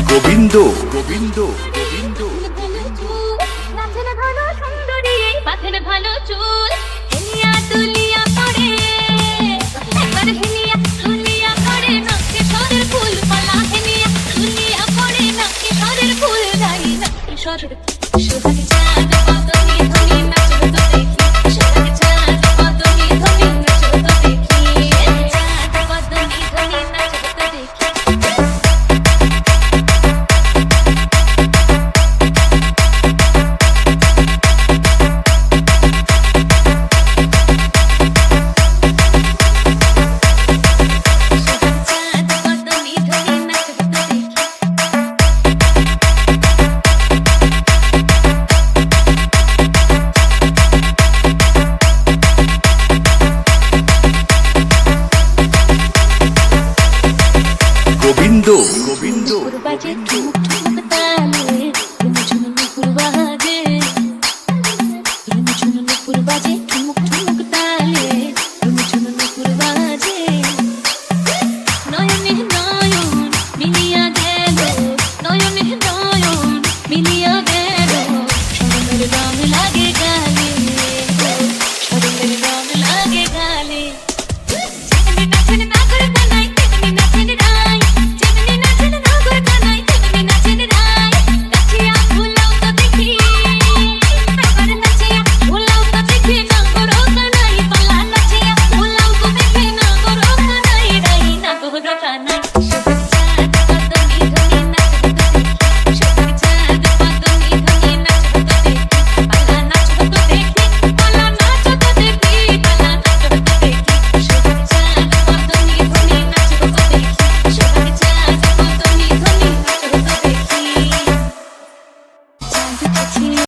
গোবিন্দ গোবিন্দ গোবিন্দ নাচেন ভালো সুন্দরী এই মাথের ভালো চুল হেলিয়া তুলিয়া পড়ে একবার হেলিয়া তুলিয়া পড়ে নাকে সরের ফুল পালা হেলিয়া তুলিয়া পড়ে নাকে সরের ফুল যাই নাকে সরের সোহাগ চাঁদ পদনি ধনি নাচো তো দেখি সোহাগ চাঁদ পদনি ধনি নাচো তো দেখি চাঁদ পদনি ধনি নাচো তো দেখি গোবিন্দ গোবিন্দ বাজে ঠুমুক ঠুমুক তালে ঝুনুঝুনু নুপুর বাজে ঝুনুঝুনু নুপুর বাজে ঠুমুক ঠুমুক তালে ঝুনুঝুনু নুপুর বাজে নয়নে নয়ন মিলিয়া গেল নয়নে নয়ন মিলিয়া গেল শরমের রং লাগে গালে শরমের রং লাগে গালে নাচেন না করে নাই তেমনি নাচেন রাই যেমনি নাচেন না করে নাই তেমনি নাচেন রাই নাচিয়া ভুলাও তো দেখি একবার নাচিয়া ভুলাও তো দেখি না করো কানাই পালা নাচিয়া ভুলাও তো দেখি না করো কানাই রাই না করো কানাই সোহাগ চাঁদ পদনি ধনি নাচো তো দেখি সোহাগ চাঁদ পদনি ধনি নাচো তো দেখি পালা নাচো তো দেখি পালা নাচো তো দেখি পালা নাচো তো দেখি সোহাগ চাঁদ পদনি ধনি নাচো তো দেখি সোহাগ চাঁদ পদনি ধনি নাচো তো দেখি চাঁদ কাছে